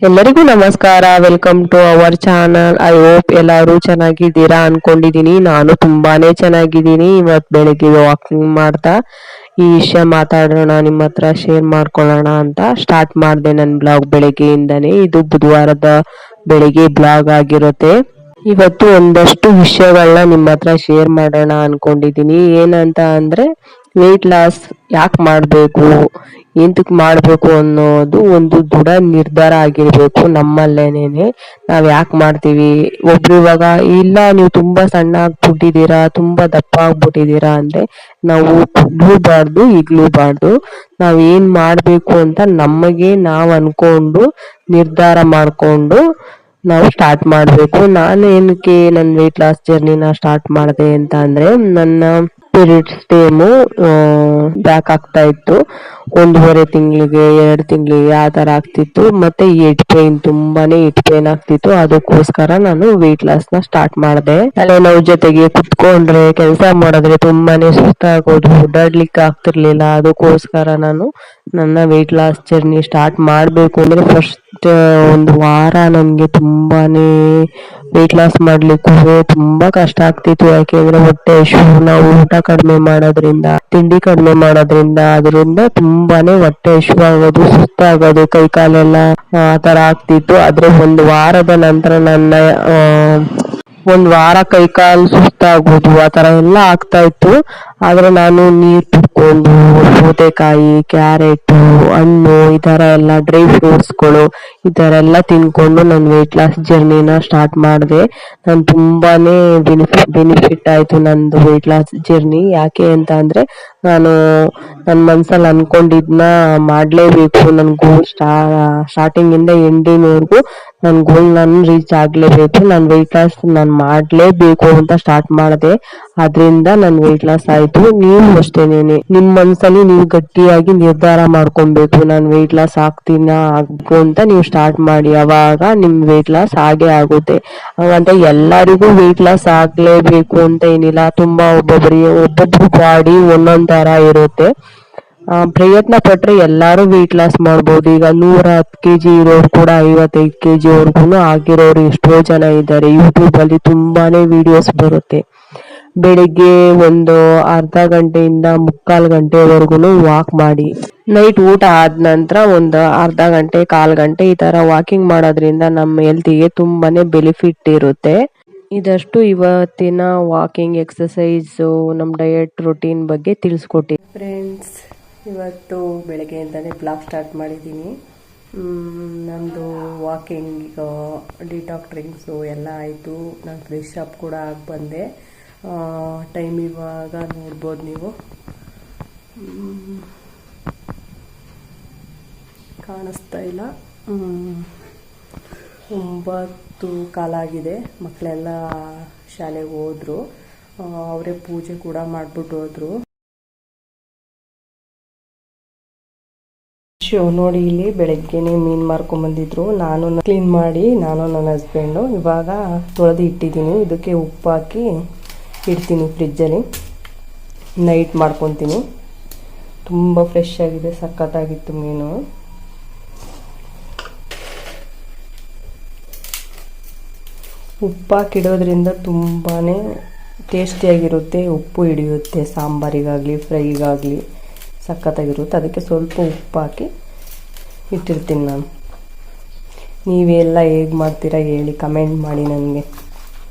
ಎಲ್ಲರಿಗೂ ನಮಸ್ಕಾರ. Welcome to our channel. I hope ಎಲ್ಲರೂ ಚೆನ್ನಾಗಿದ್ದೀರಾ ಅನ್ಕೊಂಡಿದೀನಿ. ನಾನು ತುಂಬಾನೇ ಚೆನ್ನಾಗಿದ್ದೀನಿ. ಇವತ್ತು ಬೆಳಿಗ್ಗೆ ವಾಕಿಂಗ್ ಮಾಡ್ತಾ ಈ ವಿಷಯ ಮಾತಾಡೋಣ, ನಿಮ್ಮ ಹತ್ರ ಶೇರ್ ಮಾಡ್ಕೊಳ್ಳೋಣ ಅಂತ ಸ್ಟಾರ್ಟ್ ಮಾಡಿದೆ ನನ್ನ ಬ್ಲಾಗ್. ಬೆಳಿಗ್ಗೆಯಿಂದನೇ ಇದು ಬುಧವಾರದ ಬೆಳಿಗ್ಗೆ ಬ್ಲಾಗ್ ಆಗಿರುತ್ತೆ. ಇವತ್ತು ಒಂದಷ್ಟು ವಿಷಯಗಳನ್ನ ನಿಮ್ಮ ಹತ್ರ ಶೇರ್ ಮಾಡೋಣ ಅನ್ಕೊಂಡಿದೀನಿ. ಏನಂತ ಅಂದ್ರೆ ವೆಯ್ಟ್ ಲಾಸ್ ಯಾಕೆ ಮಾಡಬೇಕು, ಎಂತಕ್ಕೆ ಮಾಡಬೇಕು ಅನ್ನೋದು ಒಂದು ದೃಢ ನಿರ್ಧಾರ ಆಗಿರ್ಬೇಕು ನಮ್ಮಲ್ಲೇನೇನೆ. ನಾವ್ ಯಾಕೆ ಮಾಡ್ತೀವಿ? ಒಬ್ರು ಇವಾಗ ಇಲ್ಲ ನೀವು ತುಂಬಾ ಸಣ್ಣ ಆಗ್ಬಿಟ್ಟಿದ್ದೀರಾ, ತುಂಬಾ ದಪ್ಪ ಆಗ್ಬಿಟ್ಟಿದ್ದೀರಾ ಅಂದ್ರೆ ನಾವು ಕುಗ್ಲೂಬಾರ್ದು ಇಗ್ಲೂಬಾರ್ದು. ನಾವ್ ಏನ್ ಮಾಡ್ಬೇಕು ಅಂತ ನಮಗೆ ನಾವ್ ಅನ್ಕೊಂಡು ನಿರ್ಧಾರ ಮಾಡ್ಕೊಂಡು ನಾವು ಸ್ಟಾರ್ಟ್ ಮಾಡಬೇಕು. ನಾನು ಏನಕ್ಕೆ ನನ್ನ ವೆಯ್ಟ್ ಲಾಸ್ ಜರ್ನಿನ ಸ್ಟಾರ್ಟ್ ಮಾಡಿದೆ ಅಂತ ಅಂದ್ರೆ, ನನ್ನ ಪೀರಿಯಡ್ಸ್ ಟೈಮು ಬ್ಯಾಕ್ ಆಗ್ತಾ ಇತ್ತು. 1.5 ತಿಂಗಳಿಗೆ 2 ತಿಂಗಳಿಗೆ ಆ ತರ ಆಗ್ತಿತ್ತು. ಮತ್ತೆ ಹೆಡ್ ಪೇನ್, ತುಂಬಾನೇ ಹೆಡ್ ಪೇನ್ ಆಗ್ತಿತ್ತು. ಅದಕ್ಕೋಸ್ಕರ ನಾನು ವೆಯ್ಟ್ ಲಾಸ್ ನ ಸ್ಟಾರ್ಟ್ ಮಾಡಿದೆ. ತಲೆನೋವು ಜೊತೆಗೆ ಕುತ್ಕೊಂಡ್ರೆ ಕೆಲಸ ಮಾಡಿದ್ರೆ ತುಂಬಾನೇ ಸುಸ್ತಾಗೋದು, ಓಡಾಡ್ಲಿಕ್ಕೆ ಆಗ್ತಿರ್ಲಿಲ್ಲ. ಅದಕ್ಕೋಸ್ಕರ ನಾನು ನನ್ನ ವೆಯ್ಟ್ ಲಾಸ್ ಜರ್ನಿ ಸ್ಟಾರ್ಟ್ ಮಾಡ್ಬೇಕು ಅಂದ್ರೆ ಫಸ್ಟ್ ಒಂದು ವಾರ ನನ್ಗೆ ತುಂಬಾನೇ ವೆಯ್ಟ್ ಲಾಸ್ ಮಾಡ್ಲಿಕ್ಕೂ ತುಂಬಾ ಕಷ್ಟ ಆಗ್ತಿತ್ತು. ಯಾಕೆಂದ್ರೆ ಹೊಟ್ಟೆ ಹಸಿವು, ನಾವು ಊಟ ಕಡಿಮೆ ಮಾಡೋದ್ರಿಂದ, ತಿಂಡಿ ಕಡಿಮೆ ಮಾಡೋದ್ರಿಂದ ಅದರಿಂದ ತುಂಬಾನೇ ಹೊಟ್ಟೆ ಹಸಿವು ಆಗೋದು, ಸುಸ್ತಾಗೋದು, ಕೈ ಕಾಲೆಲ್ಲ ಆ ತರ ಆಗ್ತಿತ್ತು. ಆದ್ರೆ ಒಂದು ವಾರದ ನಂತರ ಒಂದ್ ವಾರ ಕೈ ಕಾಲು ಸುಸ್ತಾಗೋದು ಆ ತರ ಎಲ್ಲ ಆಗ್ತಾ ಇತ್ತು. ಆದ್ರೆ ನಾನು ನೀರ್ ಕುಡ್ಕೊಂಡು, ಸೌತೆಕಾಯಿ, ಕ್ಯಾರೆಟ್, ಹಣ್ಣು, ಈ ತರ ಎಲ್ಲ ಡ್ರೈ ಫ್ರೂಟ್ಸ್ಗಳು ಈ ತರ ಎಲ್ಲ ತಿನ್ಕೊಂಡು ನನ್ನ ವೆಯ್ಟ್ ಲಾಸ್ ಜರ್ನಿನ ಸ್ಟಾರ್ಟ್ ಮಾಡಿದೆ. ನಾನು ತುಂಬಾನೇ ಬೆನಿಫಿಟ್ ಆಯ್ತು ನಂದು ವೆಯ್ಟ್ ಲಾಸ್ ಜರ್ನಿ. ಯಾಕೆ ಅಂತ ಅಂದ್ರೆ ನಾನು ನನ್ನ ಮನ್ಸಲ್ಲಿ ಅನ್ಕೊಂಡಿದ್ನ ಮಾಡ್ಲೇಬೇಕು. ನನ್ ಗೋಲ್ ಸ್ಟಾರ್ಟಿಂಗ್ ಇಂದ ಎಂಡಿಂಗ್ವರೆಗೂ ನನ್ ಗೋಲ್ ನಾನು ರೀಚ್ ಆಗ್ಲೇಬೇಕು. ನಾನು ವೆಯ್ಟ್ ಲಾಸ್ ನಾನು ಮಾಡ್ಲೇಬೇಕು ಅಂತ ಸ್ಟಾರ್ಟ್ ಮಾಡಿದೆ. ಅದ್ರಿಂದ ನನ್ ವೆಯ್ಟ್ ಲಾಸ್ ಆಯ್ತು. ನೀವು ಅಷ್ಟೇನೇನೆ, ನಿಮ್ ಮನ್ಸಲ್ಲಿ ನೀವು ಗಟ್ಟಿಯಾಗಿ ನಿರ್ಧಾರ ಮಾಡ್ಕೊಬೇಕು, ನಾನು ವೆಯ್ಟ್ ಲಾಸ್ ಆಗ್ಬೇಕು ಅಂತ ನೀವು ಸ್ಟಾರ್ಟ್ ಮಾಡಿ. ಅವಾಗ ನಿಮ್ ವೆಯ್ಟ್ ಲಾಸ್ ಆಗೇ ಆಗುತ್ತೆ. ಹಂಗಂತ ಎಲ್ಲರಿಗೂ ವೆಯ್ಟ್ ಲಾಸ್ ಆಗ್ಲೇಬೇಕು ಅಂತ ಏನಿಲ್ಲ. ತುಂಬಾ ಒಬ್ಬೊಬ್ರು ಬಾಡಿ ಒಂದೊಂದ್ ತರ ಇರುತ್ತೆ. ಪ್ರಯತ್ನ ಪಟ್ರೆ ಎಲ್ಲಾರು ವೆಯ್ಟ್ ಲಾಸ್ ಮಾಡ್ಬೋದು. ಈಗ 110 kg ಇರೋರು ಕೂಡ 55 kg ವರ್ಗುನು ಆಗಿರೋರು ಎಷ್ಟೋ ಜನ ಇದ್ದಾರೆ. ಯೂಟ್ಯೂಬ್ ಅಲ್ಲಿ ತುಂಬಾನೇ ವಿಡಿಯೋಸ್ ಬರುತ್ತೆ. ಬೆಳಿಗ್ಗೆ ಒಂದು ಅರ್ಧ ಗಂಟೆಯಿಂದ 3/4 ಗಂಟೆವರೆಗೂ ವಾಕ್ ಮಾಡಿ, ನೈಟ್ ಊಟ ಆದ ನಂತರ ಒಂದು ಅರ್ಧ ಗಂಟೆ 1/4 ಗಂಟೆ ಈ ತರ ವಾಕಿಂಗ್ ಮಾಡೋದ್ರಿಂದ ನಮ್ಮ ಹೆಲ್ತಿಗೆ ತುಂಬಾನೇ ಬೆನಿಫಿಟ್ ಇರುತ್ತೆ. ಇದಷ್ಟು ಇವತ್ತಿನ ವಾಕಿಂಗ್ ಎಕ್ಸಸೈಸ್, ನಮ್ಮ ಡಯಟ್ ರೊಟೀನ್ ಬಗ್ಗೆ ತಿಳಿಸ್ಕೊಟ್ಟಿ ಫ್ರೆಂಡ್ಸ್. ಇವತ್ತು ಬೆಳಗ್ಗೆಯಿಂದನೇ ಬ್ಲಾಗ್ ಸ್ಟಾರ್ಟ್ ಮಾಡಿದ್ದೀನಿ. ನಂದು ವಾಕಿಂಗ್, ಡಿಟಾಕ್ಟ್ರಿಂಗ್ಸು ಎಲ್ಲ ಆಯಿತು. ನಾನು ಫ್ರೆಶ್ ಅಪ್ ಕೂಡ ಆಗಿ ಬಂದೆ. ಟೈಮ್ ಇವಾಗ ನೋಡ್ಬೋದು ನೀವು, ಕಾಣಿಸ್ತಾ ಇಲ್ಲ, 9:15 ಆಗಿದೆ. ಮಕ್ಕಳೆಲ್ಲ ಶಾಲೆಗೆ ಹೋದ್ರು. ಅವರೇ ಪೂಜೆ ಕೂಡ ಮಾಡಿಬಿಟ್ಟು ಹೋದ್ರು. ನೋಡಿ, ಇಲ್ಲಿ ಬೆಳಗ್ಗೆನೆ ಮೀನು ಮಾರ್ಕೊಂಬಂದಿದ್ರು. ನಾನು ಕ್ಲೀನ್ ಮಾಡಿ ನಾನು ನನ್ನ ಹಸ್ಬೆಂಡು ಇವಾಗ ತೊಳೆದು ಇಟ್ಟಿದ್ದೀನಿ. ಇದಕ್ಕೆ ಉಪ್ಪು ಹಾಕಿ ಇಡ್ತೀನಿ ಫ್ರಿಜ್ಜಲ್ಲಿ. ನೈಟ್ ಮಾಡ್ಕೊತೀನಿ. ತುಂಬ ಫ್ರೆಶ್ ಆಗಿದೆ, ಸಖತ್ತಾಗಿತ್ತು ಮೀನು. ಉಪ್ಪು ಹಾಕಿಡೋದ್ರಿಂದ ತುಂಬಾ ಟೇಸ್ಟಿಯಾಗಿರುತ್ತೆ. ಉಪ್ಪು ಹಿಡಿಯುತ್ತೆ ಸಾಂಬಾರಿಗಾಗಲಿ ಫ್ರೈಗಾಗಲಿ, ಸಖತ್ತಾಗಿರುತ್ತೆ. ಅದಕ್ಕೆ ಸ್ವಲ್ಪ ಉಪ್ಪು ಹಾಕಿ ಇಟ್ಟಿರ್ತೀನಿ ನಾನು. ನೀವೆಲ್ಲ ಹೇಗೆ ಮಾಡ್ತೀರಾ ಹೇಳಿ, ಕಮೆಂಟ್ ಮಾಡಿ ನನಗೆ.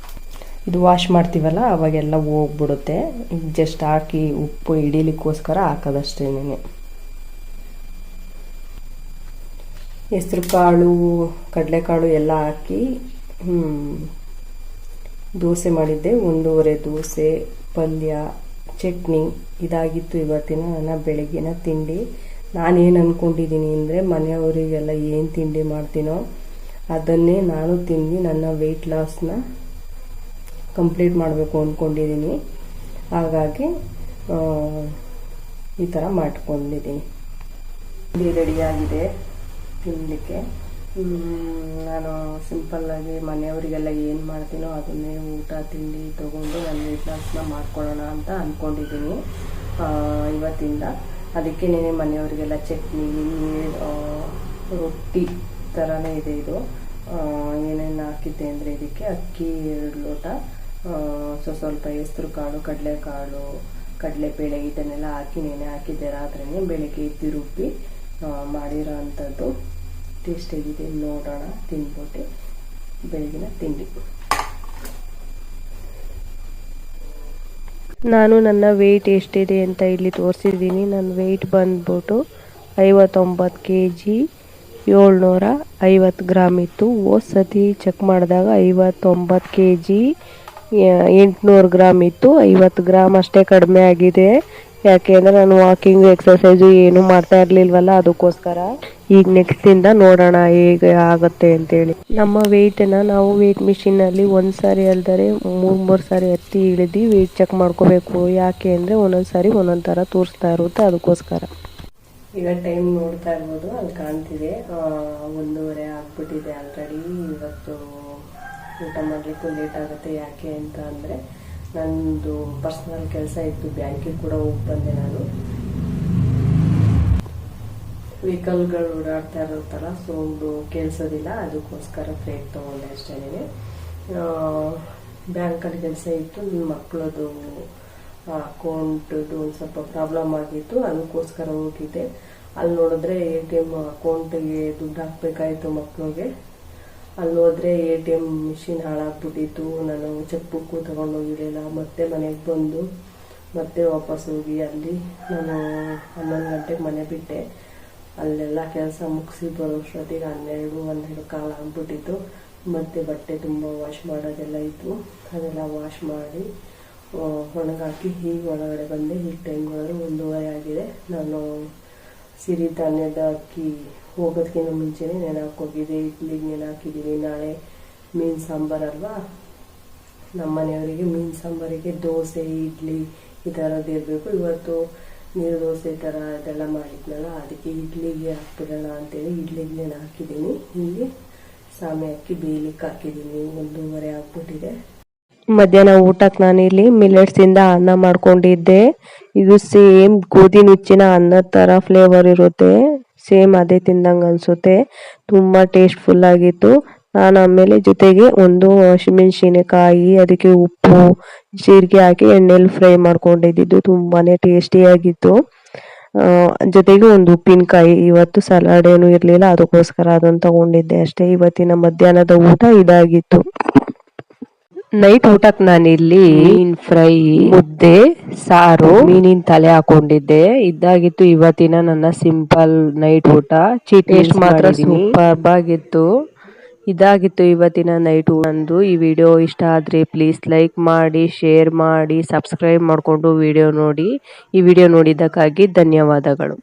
ಇದು ವಾಶ್ ಮಾಡ್ತೀವಲ್ಲ ಅವಾಗೆಲ್ಲ ಹೋಗ್ಬಿಡುತ್ತೆ. ಜಸ್ಟ್ ಹಾಕಿ ಉಪ್ಪು ಹಿಡೀಲಿಕ್ಕೋಸ್ಕರ ಹಾಕೋದಷ್ಟೇನೆ. ಹೆಸ್ರು ಕಾಳು, ಕಡಲೆಕಾಳು ಎಲ್ಲ ಹಾಕಿ ದೋಸೆ ಮಾಡಿದ್ದೆ. 1.5 ದೋಸೆ, ಪಲ್ಯ, ಚಟ್ನಿ ಇದಾಗಿತ್ತು ಇವತ್ತಿನ ನನ್ನ ಬೆಳಗ್ಗಿನ ತಿಂಡಿ. ನಾನೇನು ಅಂದ್ಕೊಂಡಿದ್ದೀನಿ ಅಂದರೆ, ಮನೆಯವರಿಗೆಲ್ಲ ಏನು ತಿಂಡಿ ಮಾಡ್ತೀನೋ ಅದನ್ನೇ ನಾನು ತಿಂದು ನನ್ನ ವೆಯ್ಟ್ ಲಾಸ್ನ ಕಂಪ್ಲೀಟ್ ಮಾಡಬೇಕು ಅಂದ್ಕೊಂಡಿದ್ದೀನಿ. ಹಾಗಾಗಿ ಈ ಥರ ಮಾಡ್ಕೊಂಡಿದ್ದೀನಿ. ತಿಂಡಿ ರೆಡಿಯಾಗಿದೆ ತಿನ್ನಲಿಕ್ಕೆ. ನಾನು ಸಿಂಪಲ್ಲಾಗಿ ಮನೆಯವರಿಗೆಲ್ಲ ಏನು ಮಾಡ್ತೀನೋ ಅದನ್ನೇ ಊಟ ತಿಂಡಿ ತೊಗೊಂಡು ನಾನು ವೆಯ್ಟ್ ಲಾಸ್ನ ಮಾಡ್ಕೊಳ್ಳೋಣ ಅಂತ ಅಂದ್ಕೊಂಡಿದ್ದೀನಿ ಇವತ್ತಿಂದ. ಅದಕ್ಕೆ ಮನೆಯವರಿಗೆಲ್ಲ ಚಟ್ನಿ, ರೊಟ್ಟಿ ಥರನೇ ಇದೆ ಇದು. ಏನೇನು ಹಾಕಿದ್ದೆ ಅಂದರೆ ಇದಕ್ಕೆ ಅಕ್ಕಿ 2 ಲೋಟ, ಸ್ವಲ್ಪ ಹೆಸರು ಕಾಳು, ಕಡಲೆಕಾಳು, ಕಡಲೆಬೇಳೆ ಇದನ್ನೆಲ್ಲ ಹಾಕಿ ನೆನೆ ಹಾಕಿದ್ದೆ ರಾತ್ರಿನೇ. ಬೆಳಿಗ್ಗೆ ಎದ್ದು ರುಬ್ಬಿ ಮಾಡಿರೋ ಅಂಥದ್ದು. ಟೇಸ್ಟ್ ಹೇಗಿದೆ ನೋಡೋಣ, ತಿನ್ಬಿಟ್ಟು ಬೆಳಗಿನ ತಿಂಡಿ. ನಾನು ನನ್ನ ವೆಯ್ಟ್ ಎಷ್ಟಿದೆ ಅಂತ ಇಲ್ಲಿ ತೋರಿಸಿದ್ದೀನಿ. ನನ್ನ ವೆಯ್ಟ್ ಬಂದ್ಬಿಟ್ಟು 59 kg 750 ಗ್ರಾಮ್ ಇತ್ತು. ಹೋದ ಸತಿ ಚೆಕ್ ಮಾಡಿದಾಗ 59 kg 800 ಗ್ರಾಮ್ ಇತ್ತು. 50 ಗ್ರಾಮ್ ಅಷ್ಟೇ ಕಡಿಮೆ ಆಗಿದೆ. ಯಾಕೆಂದರೆ ನಾನು ವಾಕಿಂಗ್ ಎಕ್ಸಸೈಸು ಏನೂ ಮಾಡ್ತಾ ಇರಲಿಲ್ವಲ್ಲ, ಅದಕ್ಕೋಸ್ಕರ. ಈಗ ನೆಕ್ಸ್ಟಿಂದ ನೋಡೋಣ ಹೇಗೆ ಆಗುತ್ತೆ ಅಂತೇಳಿ. ನಮ್ಮ ವೆಯ್ಟನ್ನು ನಾವು ವೆಯ್ಟ್ ಮಿಷಿನಲ್ಲಿ ಒಂದು ಸಾರಿ ಅಲ್ದರೆ 3 ಸಾರಿ ಎತ್ತಿ ಇಳಿದು ವೆಯ್ಟ್ ಚೆಕ್ ಮಾಡ್ಕೋಬೇಕು. ಯಾಕೆ ಅಂದರೆ ಒಂದೊಂದು ಸಾರಿ ಒಂದೊಂದು ಥರ ತೋರಿಸ್ತಾ ಇರುತ್ತೆ, ಅದಕ್ಕೋಸ್ಕರ. ಈಗ ಟೈಮ್ ನೋಡ್ತಾ ಇರ್ಬೋದು, ಅಲ್ಲಿ ಕಾಣ್ತಿದೆ 1:30 ಆಗ್ಬಿಟ್ಟಿದೆ ಆಲ್ರೆಡಿ. ಇವತ್ತು ಊಟ ಮಾಡಲಿಕ್ಕೂ ಲೇಟ್ ಆಗುತ್ತೆ. ಯಾಕೆ ಅಂತ ಅಂದರೆ ನಂದು ಪರ್ಸ್ನಲ್ ಕೆಲಸ ಇತ್ತು, ಬ್ಯಾಂಕಿಗೆ ಕೂಡ ಹೋಗಿ ಬಂದೆ ನಾನು. ವೆಹಿಕಲ್ಗಳು ಓಡಾಡ್ತಾ ಇರುತ್ತಲ್ಲ, ಸೌಂಡು ಕೇಳಿಸೋದಿಲ್ಲ, ಅದಕ್ಕೋಸ್ಕರ ಬ್ರೇಕ್ ತೊಗೊಂಡೆ ಅಷ್ಟೇ. ಬ್ಯಾಂಕಲ್ಲಿ ಕೆಲಸ ಇತ್ತು, ನನ್ನ ಮಕ್ಕಳದು ಅಕೌಂಟು ಒಂದು ಸ್ವಲ್ಪ ಪ್ರಾಬ್ಲಮ್ ಆಗಿತ್ತು, ಅದಕ್ಕೋಸ್ಕರ ಹೋಗಿದ್ದೆ. ಅಲ್ಲಿ ನೋಡಿದ್ರೆ ATM ಅಕೌಂಟಿಗೆ ದುಡ್ಡು ಹಾಕಬೇಕಾಯಿತು ಮಕ್ಕಳಿಗೆ. ಅಲ್ಲಿ ಹೋದ್ರೆ ATM ಮಿಷಿನ್ ಹಾಳಾಗ್ಬಿಟ್ಟಿತ್ತು. ನಾನು ಚೆಕ್ ಬುಕ್ಕು ತೊಗೊಂಡೋಗಿರಲಿಲ್ಲ. ಮತ್ತೆ ಮನೆಗೆ ಬಂದು ಮತ್ತೆ ವಾಪಸ್ ಹೋಗಿ ಅಲ್ಲಿ ನಾನು 11 ಗಂಟೆಗೆ ಮನೆ ಬಿಟ್ಟೆ. ಅಲ್ಲೆಲ್ಲ ಕೆಲಸ ಮುಗಿಸಿ ಬರೋಷ್ಟೊತ್ತಿಗೆ 12 ಕಾಲ ಆಗ್ಬಿಟ್ಟಿತ್ತು. ಮತ್ತು ಬಟ್ಟೆ ತುಂಬ ವಾಶ್ ಮಾಡೋದೆಲ್ಲ ಇತ್ತು, ಅದೆಲ್ಲ ವಾಶ್ ಮಾಡಿ ಒಣಗಾಕಿ ಹೀಗೆ ಒಳಗಡೆ ಬಂದೆ. ಈಗ ಟೈಮ್ ನೋಡಿದ್ರೆ 1:30 ಆಗಿದೆ. ನಾನು ಸಿರಿಧಾನ್ಯದ ಅಕ್ಕಿ ಹೋಗೋದಕ್ಕಿಂತ ಮುಂಚೆನೇ ನೆನೆಹಾಕೋಗಿದ್ದೆ. ಇಡ್ಲಿಗೆ ನೆನೆಹಾಕಿದ್ದೀನಿ. ನಾಳೆ ಮೀನು ಸಾಂಬಾರು ಅಲ್ವಾ, ನಮ್ಮ ಮನೆಯವರಿಗೆ ಮೀನು ಸಾಂಬಾರಿಗೆ ದೋಸೆ, ಇಡ್ಲಿ ಈ ಥರದ್ದು ಇರಬೇಕು. ಇವತ್ತು ನೀರು ದೋಸೆ ಥರ ಇದೆಲ್ಲ ಮಾಡಿದ್ನಲ್ಲ, ಅದಕ್ಕೆ ಇಡ್ಲಿಗೆ ಹಾಕ್ಬಿಡೋಣ ಅಂತೇಳಿ ಇಡ್ಲಿಗೆ ನೆನೆಹಾಕಿದ್ದೀನಿ. ಇಲ್ಲಿ ಸಾಮೆ ಅಕ್ಕಿ ಬೇಯಲಿಕ್ಕೆ ಹಾಕಿದ್ದೀನಿ. 1:30 ಆಗ್ಬಿಟ್ಟಿದೆ. ಮಧ್ಯಾಹ್ನ ಊಟಕ್ಕೆ ನಾನಿಲ್ಲಿ ಮಿಲೆಟ್ಸಿಂದ ಅನ್ನ ಮಾಡ್ಕೊಂಡಿದ್ದೆ. ಇದು ಸೇಮ್ ಗೋಧಿ ನುಚ್ಚಿನ ಅನ್ನದ ಥರ ಫ್ಲೇವರ್ ಇರುತ್ತೆ. ಸೇಮ್ ಅದೇ ತಿಂದಂಗೆ ಅನಿಸುತ್ತೆ. ತುಂಬ ಟೇಸ್ಟ್ಫುಲ್ ಆಗಿತ್ತು. ನಾನು ಆಮೇಲೆ ಜೊತೆಗೆ ಒಂದು ಹಸಿಮೆಣಸಿನಕಾಯಿ, ಅದಕ್ಕೆ ಉಪ್ಪು, ಜೀರಿಗೆ ಹಾಕಿ ಎಣ್ಣೆಲಿ ಫ್ರೈ ಮಾಡ್ಕೊಂಡಿದ್ದು ತುಂಬಾ ಟೇಸ್ಟಿಯಾಗಿತ್ತು. ಜೊತೆಗೆ ಒಂದು ಉಪ್ಪಿನಕಾಯಿ. ಇವತ್ತು ಸಲಾಡ್ ಏನೂ ಇರಲಿಲ್ಲ, ಅದಕ್ಕೋಸ್ಕರ ಅದನ್ನು ತಗೊಂಡಿದ್ದೆ ಅಷ್ಟೇ. ಇವತ್ತಿನ ಮಧ್ಯಾಹ್ನದ ಊಟ ಇದಾಗಿತ್ತು. ನೈಟ್ ಊಟಕ್ಕೆ ನಾನಿಲ್ಲಿ ಮೀನ್ ಫ್ರೈ, ಮುದ್ದೆ, ಸಾರು, ಮೀನಿನ ತಲೆ ಹಾಕೊಂಡಿದ್ದೆ. ಇದಾಗಿತ್ತು ಇವತ್ತಿನ ನನ್ನ ಸಿಂಪಲ್ ನೈಟ್ ಊಟ. ಟೇಸ್ಟ್ ಮಾತ್ರ ಸೂಪರ್ಬ್ ಆಗಿತ್ತು. ಇದಾಗಿತ್ತು ಇವತ್ತಿನ ನೈಟ್ ಊಟ ನಂದು. ಈ ವಿಡಿಯೋ ಇಷ್ಟ ಆದರೆ ಪ್ಲೀಸ್ ಲೈಕ್ ಮಾಡಿ, ಶೇರ್ ಮಾಡಿ, ಸಬ್ಸ್ಕ್ರೈಬ್ ಮಾಡಿಕೊಂಡು ವಿಡಿಯೋ ನೋಡಿ. ಈ ವಿಡಿಯೋ ನೋಡಿದ್ದಕ್ಕಾಗಿ ಧನ್ಯವಾದಗಳು.